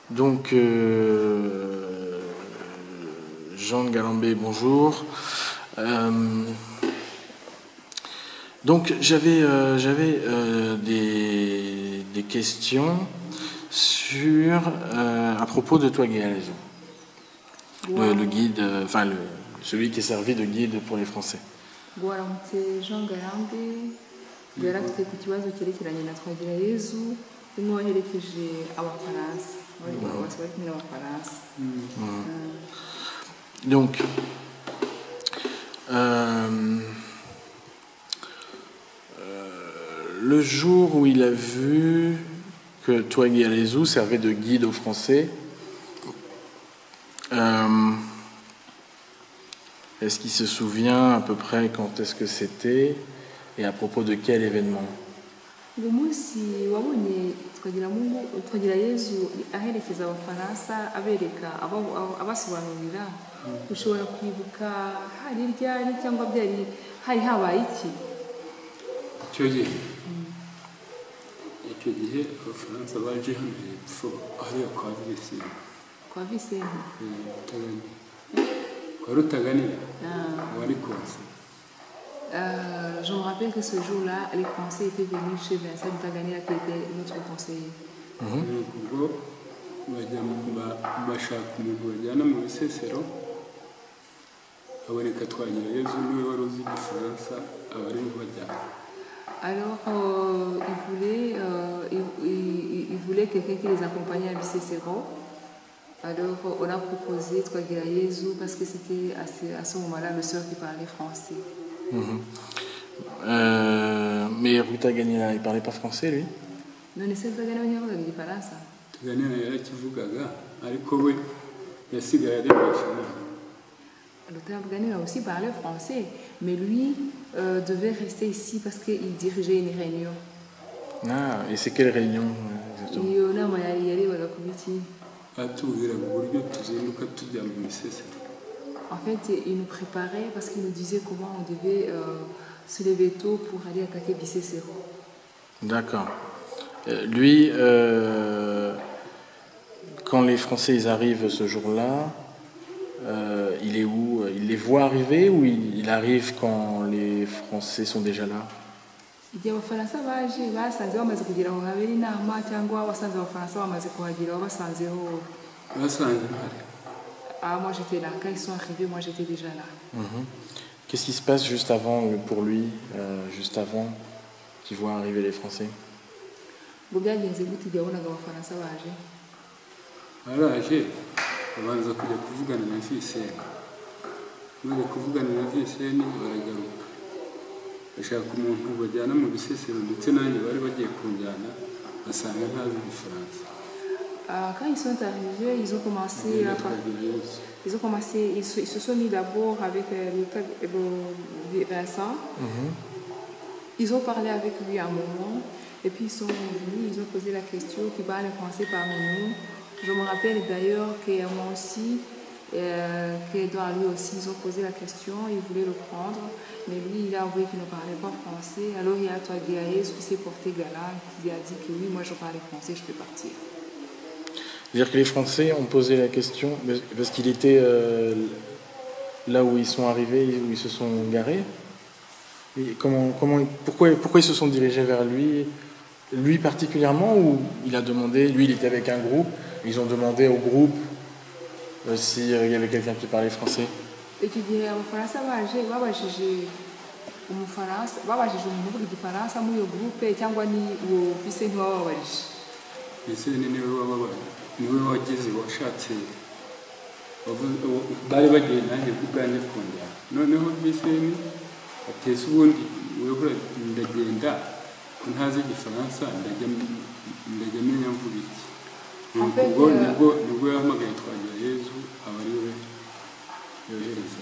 Donc, Jean Galambé, bonjour. Donc, j'avais des questions à propos de toi, Guéalazo. Wow. Le guide, celui qui est servi de guide pour les Français. Waramutse Jean Garambe yari afite ku kibazo cyerekeranye na Twagirayezu umwe waherekeje abafaransa bari kumwe n'abafaransa. Donc, le jour où il a vu que Twagirayezu servait de guide aux Français, est-ce qu'il se souvient à peu près quand est-ce que c'était et à propos de quel événement? Uwo munsi wabonye Twagirayezu aherekeza abafaransa abereka abasobanurira ushobora kwibuka hari ryari cyangwa byari hari habaye iki? Icyo gihe abafaransa baje hano hepfo hariya kwa Visenti. Kwa Visenti? Kwa Rutaganira wari konse. Je me rappelle que ce jour-là, les Français étaient venus chez Vincent Rutaganira qui était notre conseiller. Ubwo bashaka umuntu bajyana mu Bisesero haboneka Twagirayezu niwe wari uzi igifaransa abari bajyana. Alors, il voulait quelqu'un qui les accompagnait à Bisesero. Alors, on a proposé Twagirayezu parce que c'était à ce moment-là le seul qui parlait français. Mais Rutaganira, il parlait pas français, lui? Non, ne sait pas gagner du Faransa. Rutaganira yarakivugaga ariko we yasigaye ari national. Rutaganira aussi parlait français, mais lui devait rester ici parce qu'il dirigeait une réunion. Ah, et c'est quelle réunion exactement? En fait, il nous préparait parce qu'il nous disait comment on devait se lever tôt pour aller attaquer Bisesero. D'accord. Lui, quand les Français ils arrivent ce jour-là, il est où? Il les voit arriver ou il arrive quand les Français sont déjà là? Igihe abafaransa baje basanze bamaze kugira ngo habere inama cyangwa wasanze abafaransa bamaze kuhagera basanzeho? Ah, moi j'étais là. Quand ils sont arrivés, moi j'étais déjà là. Qu'est-ce qui se passe juste avant pour lui, juste avant qu'il voit arriver les Français? Byagenze gute igihe wabonaga abafaransa baje? Baraje babanza kujya kuvugana na Visenti. Maze kuvugana na Visenti baragaruka. Bashaka umuntu bajyana mu Bisesero ndetse nanjye bari bagiye kunjyana basanga ntazi igifaransa. Quand ils sont arrivés, ils se sont mis d'abord avec Vincent. Ils ont parlé avec lui un moment et puis ils sont venus, ils ont posé la question qui parle français parmi nous. Je me rappelle d'ailleurs que moi aussi, qu'Edouard lui aussi, ils ont posé la question, ils voulaient le prendre, mais lui il a avoué qu'il ne parlait pas français. Alors il y a Twagirayezu qui s'est porté galant, qui a dit que oui, moi je parlais français, je peux partir. C'est-à-dire que les Français ont posé la question, parce qu'il était là où ils sont arrivés, où ils se sont garés. Et pourquoi ils se sont dirigés vers lui particulièrement, ou il a demandé, lui il était avec un groupe, ils ont demandé au groupe s'il y avait quelqu'un qui parlait français? Icyo gihe abafaransa baje babajije umuntu uvuga igifaransa muri iyo groupe cyangwa ni uwo Visenti wababajije? Visenti niwe wagize washatse bari bagiye nanjye kubwanjye kongera noneho Visenti atese ubundi wewe ndagenda ko ntazi igifaransa ndajya menya mvuga iki. Nibwo yahamagaye Twagirayezu abariwe yohereza.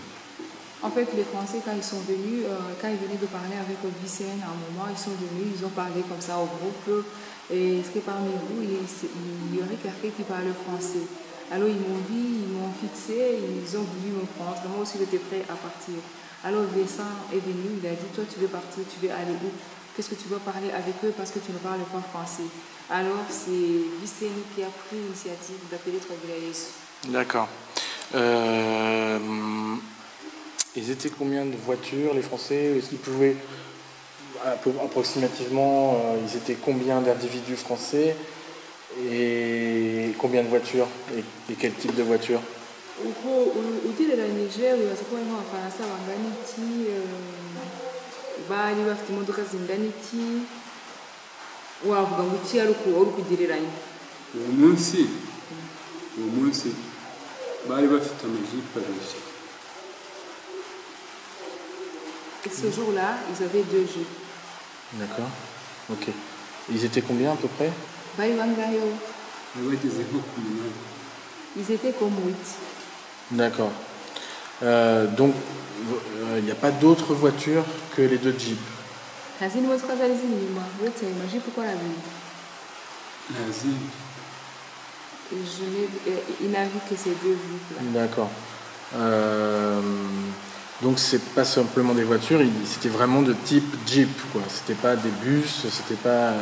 En fait, les Français, quand ils sont venus, quand ils venaient de parler avec Vicente, à un moment, ils sont venus, ils ont parlé comme ça au groupe. Et est-ce que parmi vous, il y aurait quelqu'un qui parle français? Alors ils m'ont dit, ils m'ont fixé, ils ont voulu me prendre. Moi aussi, j'étais prêt à partir. Alors Vincent est venu, il a dit, toi, tu veux partir, tu veux aller où? Qu'est-ce que tu veux parler avec eux parce que tu ne parles pas français? Alors c'est Viceni qui a pris l'initiative d'appeler Twagirayesu. D'accord. Ils étaient combien de voitures, les Français? Est-ce qu'ils pouvaient, approximativement, ils étaient combien d'individus français et combien de voitures et quel type de voiture? ugereranyije wibaza ko harimo abafaransa bangana iki, bari bafite imodoka zingana iki, wavuga ngo iki ari ukugereranya? uwo munsi bari bafite amajipo abiri. Ce jour-là, ils avaient 2 jeux. D'accord. Ok. Ils étaient combien à peu près? Bari bangahe? bari bageze nko ku munani. Ils étaient comme 8. D'accord. Donc, il n'y a pas d'autres voitures que les 2 jeeps? nta zindi modoka zari ziri inyuma uretse ayo majipo uko ari abiri. ntazindi. Il n'a vu que ces 2 jeeps-là. D'accord. Donc c'est pas simplement des voitures, c'était vraiment de type Jeep, quoi. C'était pas des bus, c'était pas.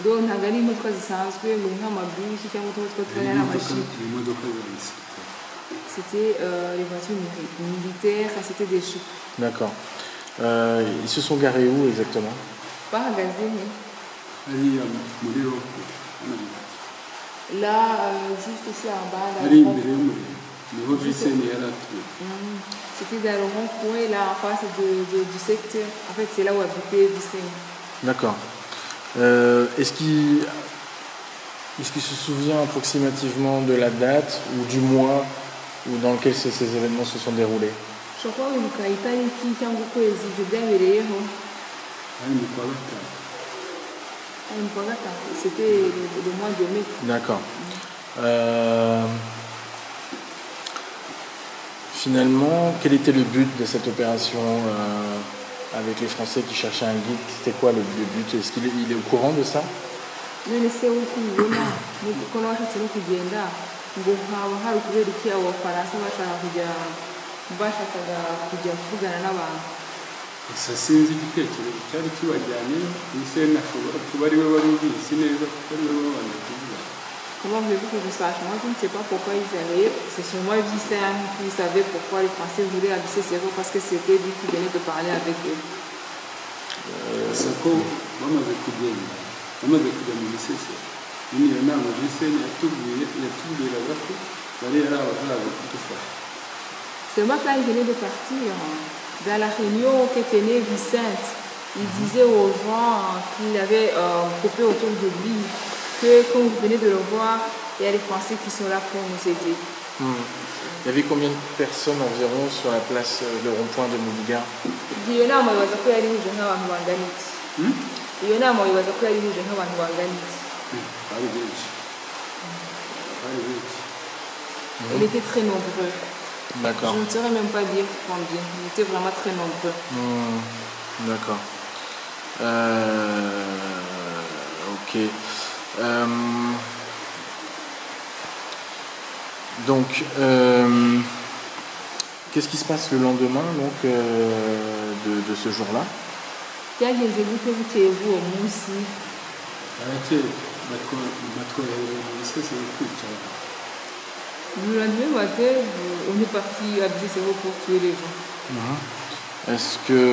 Donc ntabwo ari imodoka zisanzwe ngo nk'amabisi cyangwa utwo twari ari amajipo. imodoka za gisirikare. C'était les voitures militaires, c'était des jeeps. D'accord. Ils se sont garés où exactement? Bahagaze he? hariya muri ropo. Là, juste ici en bas. hari imbere y'umuriro niho Viceni yari atuye. C'était dans le rond-point, là, en face du secteur. En fait, c'est là où habitait Viceni. D'accord. Est-ce qu'il se souvient approximativement de la date ou du mois ou dans lequel ces événements se sont déroulés? Je crois wibuka itariki cyangwa ukwezi ibyo byabereyeho. hari mu kwa gatanu. Ari mu kwa gatanu. C'était le mois de mai. D'accord. Finalement, quel était le but de cette opération avec les Français qui cherchaient un guide? C'était quoi le but? Est-ce qu'il est au courant de ça? None se uko ubibona nuko n'abashatse no kugenda ngo haba hari ukubera iki abo bafaransa bashakaga kujya kuvugana n'abantu? gusa sinzi igitekerezo cyari kibajyanye. Viceni ashobora kuba ari we wari ubizi neza kuko ari we wabanje kuvuga. Comment voulez-vous que je sache? Moi, je ne sais pas pourquoi ils allaient. C'est sûrement Viceni qui savait pourquoi les Français voulaient abuser ses roues parce que c'était lui qui venait de parler avec eux. gusa ko bamaze kujya mu bisesero nyine iyo nama Viceni yatubwiraga ko bari ari abazaza kudufasha. Seulement quand il venait de partir, dans la réunion que tenait Vicente, il disait aux gens qu'il avait coupé autour de lui que quand vous venez de le voir, il y a les Français qui sont là pour nous aider. Il y avait combien de personnes environ sur la place de rond-point de Mouliga? Iyo nama wibaza ko yari ihuje nk'abantu bangana iki? Iyo nama wibaza ko yari ihuje nk'abantu bangana iki? bari benshi. Il était très nombreux. D'accord. Je ne saurais même pas dire combien. Il était vraiment très nombreux. D'accord. Ok. Donc, qu'est-ce qui se passe le lendemain donc, de ce jour-là? Byagenze gute bukeye bw'uwo munsi? barakeye batwohereza mu bisesero kwicara. Le lendemain matin, on est parti à Brisero pour tuer les gens. Est-ce que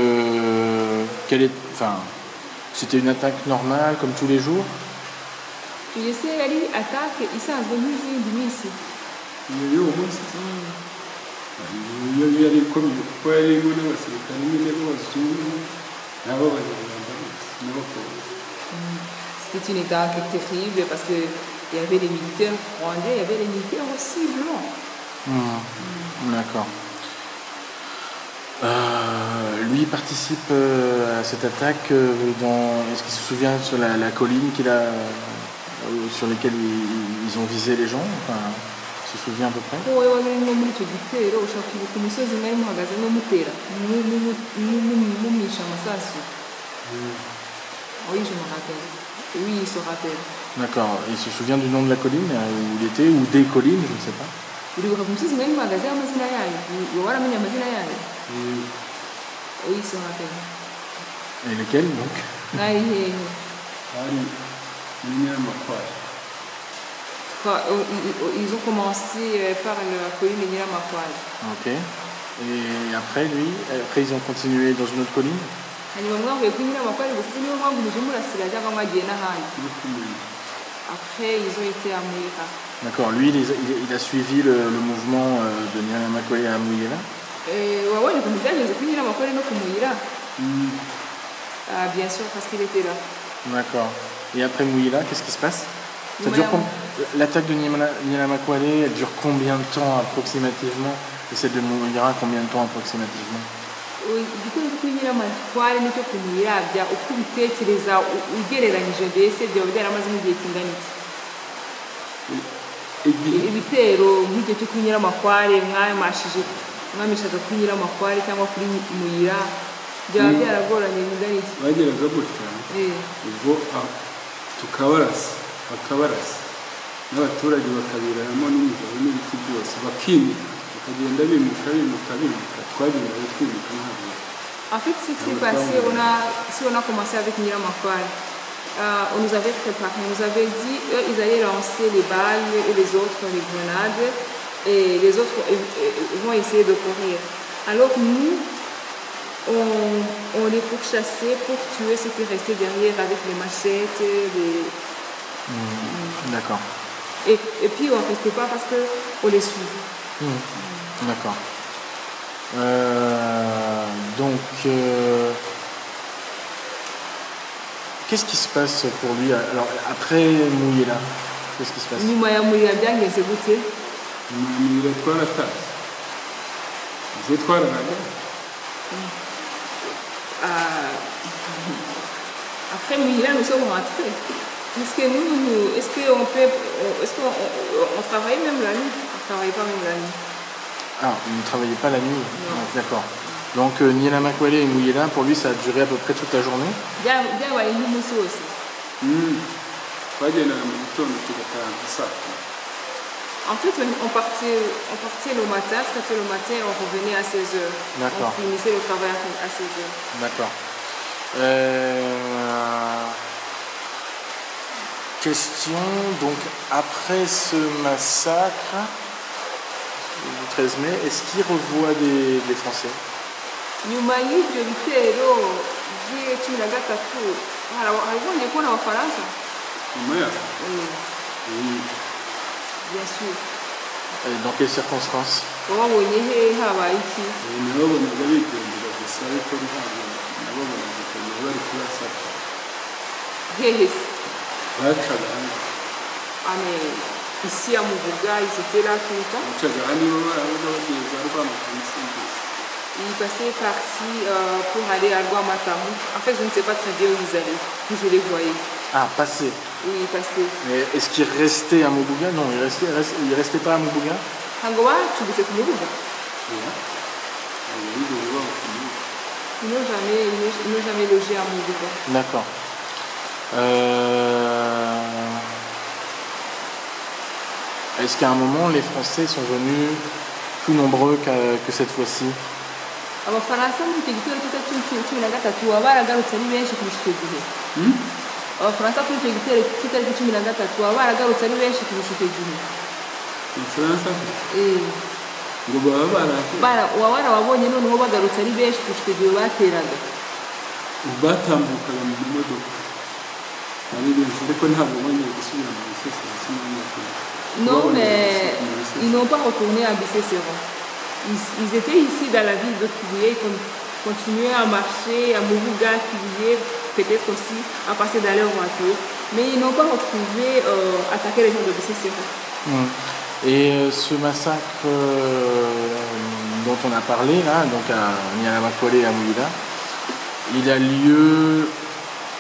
c'était une attaque normale comme tous les jours? Je sais, yari attaque isanzwe nk'izindi minsi. Y'uwo munsi iyo yari ikomeye kuko yari irimo n'abasirikare nyine b'abazungu nabo banyarwanda n'abapolisi. C'était une attaque terrible parce qu'il y avait les militaires rwandais, il y avait les militaires aussi blancs. D'accord. Lui participe à cette attaque est-ce qu'il se souvient sur la colline sur laquelle ils ont visé les gens? Enfin, il se souvient à peu près? Wowe wari urimo muri icyo gitero ushaka kwibuka umusozi mwari muhagazemo mutera mumisha amasasu? Oui, je me rappelle. Oui, il se rappelle. D'accord. Il se souvient du nom de la colline où il était ou des collines, je ne sais pas. Uribuka ku musozi mwari muhagazeho amazina yayo? Waramenya amazina yayo? Oui, il se rappelle. Et lesquels donc? Ari hehe? muri Nyiramakware. Ils ont commencé par la colline de Nyiramakware. Ok. Et après, ils ont continué dans une autre colline? hanyuma mwavuye kuri Nyiramakware gusa niyo mpamvu muje murasira cyangwa mwagiye n'ahandi. no kumenya. Après, ils ont été à Muyira. D'accord. Lui, il a suivi le mouvement de Nyiramakware à Muyira? Wabonye ukuntu byagenze kuri Nyiramakware no ku Muyira? Bien sûr, parce qu'il était là. D'accord. Et après Muyira, qu'est-ce qui se passe? Ça dure L'attaque de Nyiramakware, elle dure combien de temps approximativement? Et celle de Muyira, combien de temps approximativement? igikuru kuri Nyiramakware nicyo ku Muyira bya uko ubitekereza ugereranyije mbese byaba byaramaze nk'igihe kingana iki? Ibitero nk'igihe cyo kuri Nyiramakware mwamishaga kuri Nyiramakware cyangwa kuri Muyira byaba byaragoranye bingana iki? Bageraga gutya ubwo bakabarasa n'abaturage bakabiraramo n'imigabo n'ibiti byose bakimika bakagenda bimuka twagendaga twimuka ntabwo. En fait, ce qui s'est passé, si on a commencé avec Nyiramakware, on nous avait préparé, on nous avait dit ils allaient lancer les balles et les autres les grenades et les autres vont essayer de courir. Alors nous, on les pourchassait pour tuer ceux qui restaient derrière avec les machettes, D'accord. Et puis on ne restait pas parce qu'on les suivait. D'accord. Donc, qu'est-ce qui se passe pour lui? Alors, après Muyira, qu'est-ce qui se passe? Nyuma ya Muyira byagenze gute? Nyuma ya Muyira twaratashye. Izo twararaga. Après Muyira, nous sommes rentrés. Est-ce qu'on travaille même la nuit? On ne travaille pas même la nuit. Ah, vous ne travaillez pas la nuit? Non. D'accord. Donc Nyiramakware et Muyira, pour lui, ça a duré à peu près toute la journée? Byabaye nk'umunsi wose. Twagendaga mu gitondo tugataha nka saa tatu. En fait, on partait le matin, très le matin, on revenait à 16h. D'accord. On finissait le travail à 16h. D'accord. Question, donc après ce massacre du 13 mai, est-ce qu'il revoit des Français? Nyuma y'ibyo bitero by'icumi na gatatu harabonye kubona Abafaransa? Nyuma yaho? Bien sûr. Dans quelles circonstances? Wabonye he habaye iki? Nababonaga bigendera gusa ariko ntabwo nababonaga ukuntu bari kubasaka. Hehe se? Bacaga hano. Ici à Mubuga, ils étaient là tout le temps. Bacaga hano nibo barabaga bagiye za Rwamatamu Singles. Ils passaient par-ci pour aller à Rwamatamu. En fait, je ne sais pas très bien où ils allaient. Je les voyais. Ah, passer. Oui, ils passaient. Mais est-ce qu'ils restaient à Mubuga? Non, ils restaient pas à Mubuga? Ntabwo bacubitse ku Mubuga? Ils n'ont jamais logé à Mubuga. D'accord. Est-ce qu'à un moment, les Français sont venus plus nombreux que cette fois-ci? Abafaransa muri icyo gitero cy'itariki na gatatu baba baragarutse ari benshi kurusha icyo gihe. Abafaransa kuri icyo gitero cy'itariki 13 baba baragarutse ari benshi kurusha icyo gihe. Abafaransa? Ngo baba warababonye noneho bagarutse ari benshi kurusha icyo gihe bateraga. Batambukaga mu modoka. Ari benshi ariko ntabwo bongeye gusubira mu Bisesero. Non, mais ils n'ont pas retourné à Bisesero. Ils étaient ici dans la ville de Kibuye, ils continuaient à marcher, à Mubuga, Kibuye, peut-être aussi à passer dans leur voiture. Mais ils n'ont pas retrouvé attaquer les gens de Bisesero. Et ce massacre dont on a parlé, là, donc à Nyiramakware et à Muyira, il a lieu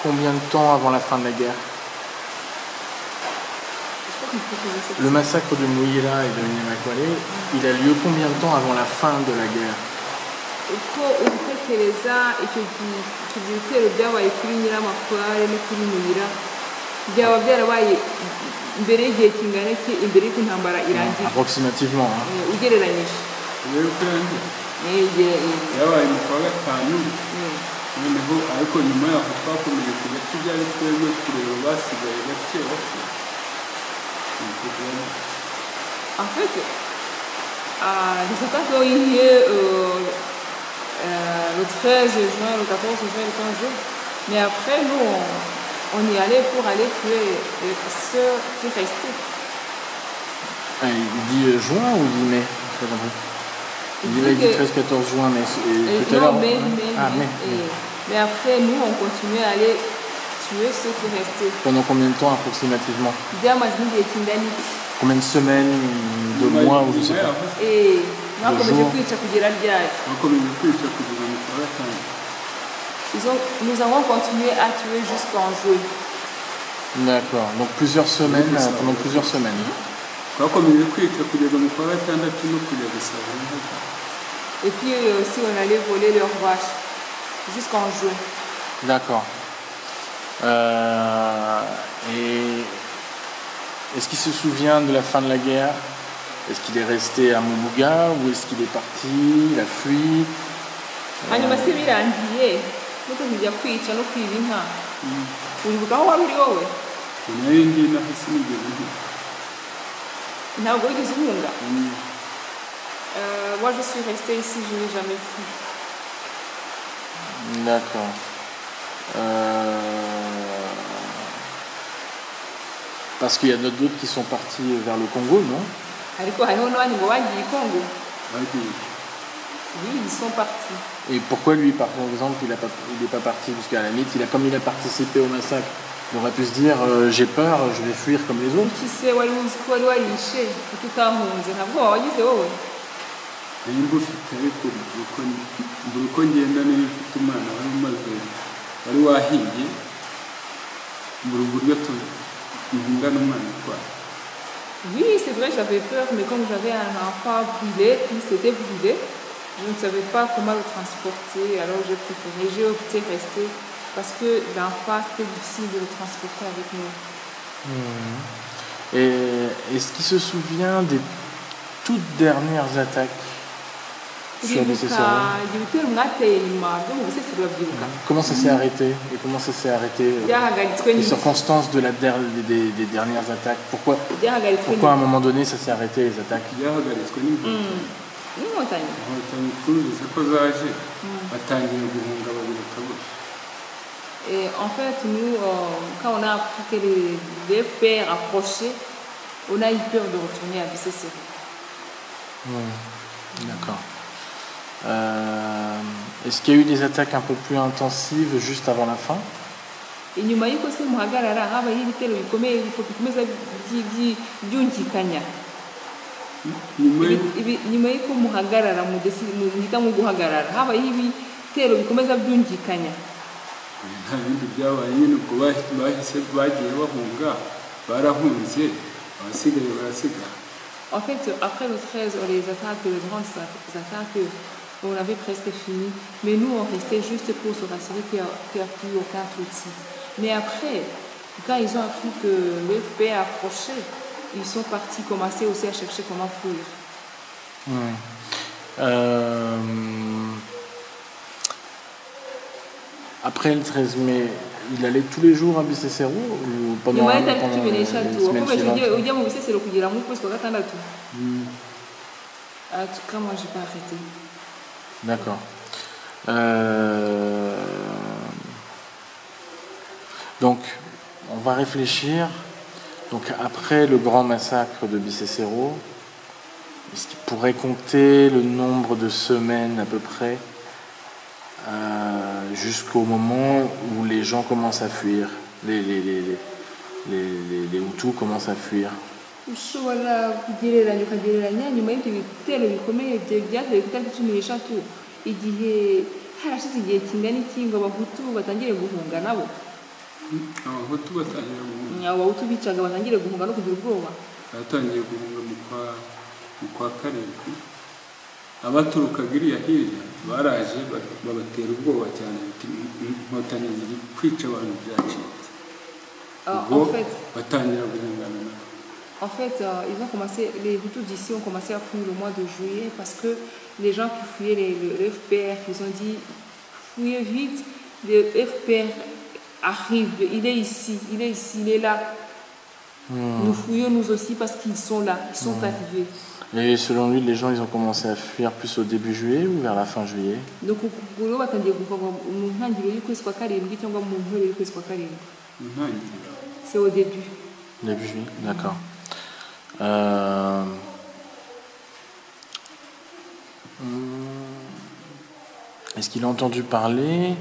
combien de temps avant la fin de la guerre? Le massacre de Muyira et de Nyiramakware, il a lieu combien de temps avant la fin de la guerre? Uko ubitekereza icyo gitero byabaye kuri Nyiramakware no kuri Muyira byaba byarabaye mbere y'igihe kingana iki imbere y'uko intambara irangira? Approximativement. Ugereranyije. Yabaye mu kwa gatanu noneho ariko nyuma yaho twakomeje kujya tujya ari twebwe kureba basigaye bake bake. En fait, les attaques ont eu lieu le 13 juin, le 14 juin, le 15 juin. Mais après, nous, on y allait pour aller tuer ceux qui restaient. Ah, il dit juin ou il dit mai? Je sais pas compris. Il dit 13-14 juin, mais tout à l'heure. mai. Ah, mai. Mais après, nous, on continuait à aller tuer ceux qui restaient. Pendant combien de temps approximativement? Combien de semaines, de mois ou je sais pas? Et De jours. Nous avons continué à tuer jusqu'en juin. D'accord, donc plusieurs semaines, pendant plusieurs semaines. Et puis aussi, on allait voler leurs vaches jusqu'en juin. D'accord. Et est-ce qu'il se souvient de la fin de la guerre? Est-ce qu'il est resté à Mubuga ou est-ce qu'il est parti? Il a fui? hanyuma se birangiye nuko kujya kwica no kwiba inka uribuka aho wari uri wowe ntabwo wigeze uhunga? Moi je suis restée ici, je n'ai jamais fui. D'accord. Parce qu'il y en a d'autres qui sont partis vers le Congo, non? Ariko hariho n'abandi ngo bagiye i Congo. Oui, ils sont partis. Et pourquoi lui, par exemple, il n'est pas parti? Jusqu'à la limite, comme il a participé au massacre, il aurait pu se dire j'ai peur, je vais fuir comme les autres. Kuki se wari uzi ko wari warishe kuko utahunze ntabwo wagize wowe? nimba ufite ariko buri uko ngenda niba ufite umwana wari wahiye buri uburyo tuhinga n'umwana utwaye. Oui, c'est vrai, j'avais peur, mais comme j'avais un enfant brûlé, qui s'était brûlé, je ne savais pas comment le transporter, alors j'ai opté rester parce que l'enfant, c'était difficile de le transporter avec nous. Et est-ce qu'il se souvient des toutes dernières attaques sur les Cicéron? Comment ça s'est arrêté? Et comment ça s'est arrêté? Les circonstances des dernières attaques. Pourquoi à un moment donné ça s'est arrêté les attaques? Et en fait, nous, quand on a appris que les FPR approchaient, on a eu peur de retourner à Bissessero. D'accord. Est-ce qu'il y a eu des attaques un peu plus intensives juste avant la fin? Inyuma y'uko se muhagarara habaye ibitero bikomeye bikomeza byungikanya. Nyuma y'uko muhagarara muhita mu guhagarara habaye ibitero bikomeza byungikanya. Nta bindi byabaye nyine ubwo bahise bagiye bahunga barahunze abasigaye barasigara. En fait, après le 13, les attaques, les grandes attaques, on avait presque fini. Mais nous, on restait juste pour se rassurer qu'il n'y a plus aucun Tutsi. Mais après, quand ils ont appris que le FPR approchait, ils sont partis commencer aussi à chercher comment fuir. Après le 13 mai, il allait tous les jours à Bissessero ou pendant les semaines suivantes? En tout cas, moi, je n'ai pas arrêté. D'accord. Donc, on va réfléchir. Donc, après le grand massacre de Bissessero, est-ce qu'il pourrait compter le nombre de semaines à peu près jusqu'au moment où les gens commencent à fuir, les Hutus commencent à fuir? Ushobora kugereranya nyuma y'ibyo bitero bikomeye byagiye ku itariki 13 igihe harashize igihe kingana iki ngo abahutu batangire guhunga nabo? Abahutu batangira guhunga, abahutu bicaga batangire guhunga no kugira ubwoba. Batangiye guhunga mu kwa karindwi, abaturukaga iriya hirya baraje babatera ubwoba cyane, inkotanyi ziri kwica abantu byacitse. En fait, ils ont commencé, les Hutus d'ici ont commencé à fuir le mois de juillet parce que les gens qui fuyaient le FPR, ils ont dit fuyez vite le FPR arrive, il est ici, il est là. Nous fouillons nous aussi parce qu'ils sont là, ils sont arrivés. Et selon lui, les gens ils ont commencé à fuir plus au début juillet ou vers la fin juillet? Donc rero batangiye kuva mu ntangiriro y'ukwezi kwa karindwi cyangwa mu mpera y'ukwezi kwa karindwi. C'est au début. Début juillet, d'accord. Est-ce qu'il a entendu parler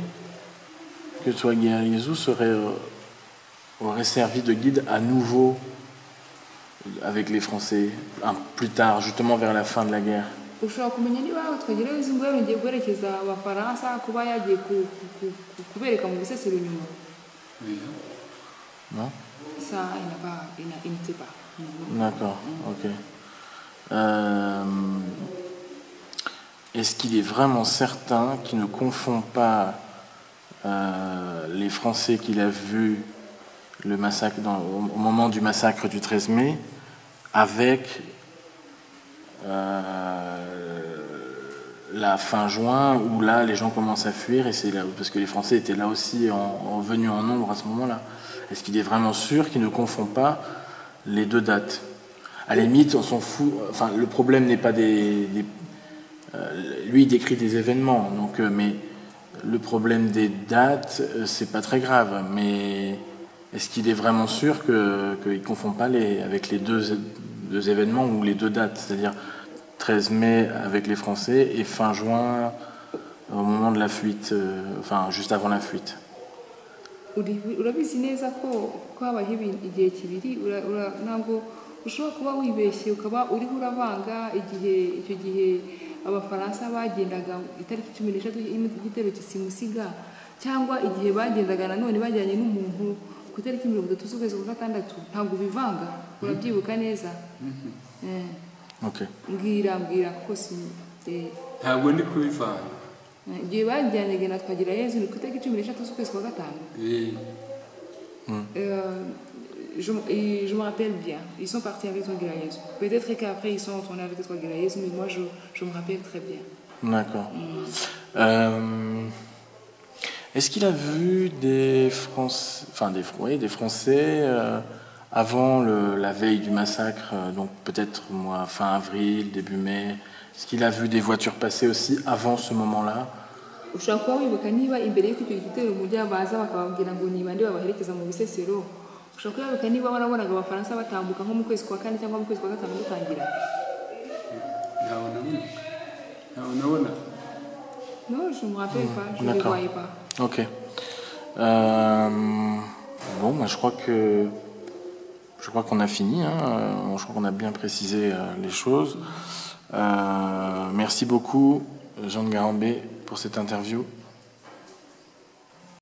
que Twagirayezu Yezu aurait servi de guide à nouveau avec les Français, plus tard, justement vers la fin de la guerre? Ushobora kumenya niba Twagirayezu ngo yongeye guherekeza abafaransa kuba yagiye kubereka mu bisesero nyuma? Non? Ça, il ne sait pas. D'accord, ok. Est-ce qu'il est vraiment certain qu'il ne confond pas les Français qu'il a vus le massacre au moment du massacre du 13 mai avec la fin juin où là les gens commencent à fuir et c'est là parce que les Français étaient là aussi venus en nombre à ce moment-là. Est-ce qu'il est vraiment sûr qu'il ne confond pas les deux dates? À la limite, on s'en fout. Enfin, le problème n'est pas lui, il décrit des événements, donc, mais le problème des dates, c'est pas très grave. Mais est-ce qu'il est vraiment sûr qu'il ne confond pas avec les deux événements ou les deux dates, c'est-à-dire 13 mai avec les Français et fin juin au moment de la fuite, enfin juste avant la fuite? Urabizi neza ko habaye igihe kibiri ntabwo ushobora kuba wibeshye ukaba uriho uravanga icyo gihe abafaransa bagendaga itariki 16 y'igitero cy'Isimusiga cyangwa igihe bagendaga nanone bajyanye n'umuntu ku itariki 30 z'ukwezi kwa gatandatu, ntabwo bivanga. Urabyibuka neza? Okay. Mbwira kuko ntabwo ndi kubivanga. Igihe bajyanye na Twagirayezu ni ku itariki 13 z'ukwezi kwa gatanu. Je me rappelle bien. Ils sont partis avec Twagirayezu. Peut-être qu'après ils sont retournés avec Twagirayezu, mais moi je me rappelle très bien. D'accord. Est-ce qu'il a vu des Français, avant la veille du massacre, donc peut-être fin avril, début mai? Est-ce qu'il a vu des voitures passer aussi avant ce moment-là? Ushobora kuba wibuka niba imbere y'icyo gitero mu gihe baza bakababwira ngo ni bande babaherekeza mu bisesero, ushobora kuba wibuka niba warabonaga abafaransa batambuka nko mu kwezi kwa kane cyangwa mu kwezi kwa gatanu gutangira? nabona. Non, je me rappelle pas, je ne les voyais pas. Ok. Bon, je crois qu'on a fini. Je crois qu'on a bien précisé les choses. Merci beaucoup, Jean de Garambé, pour cette interview.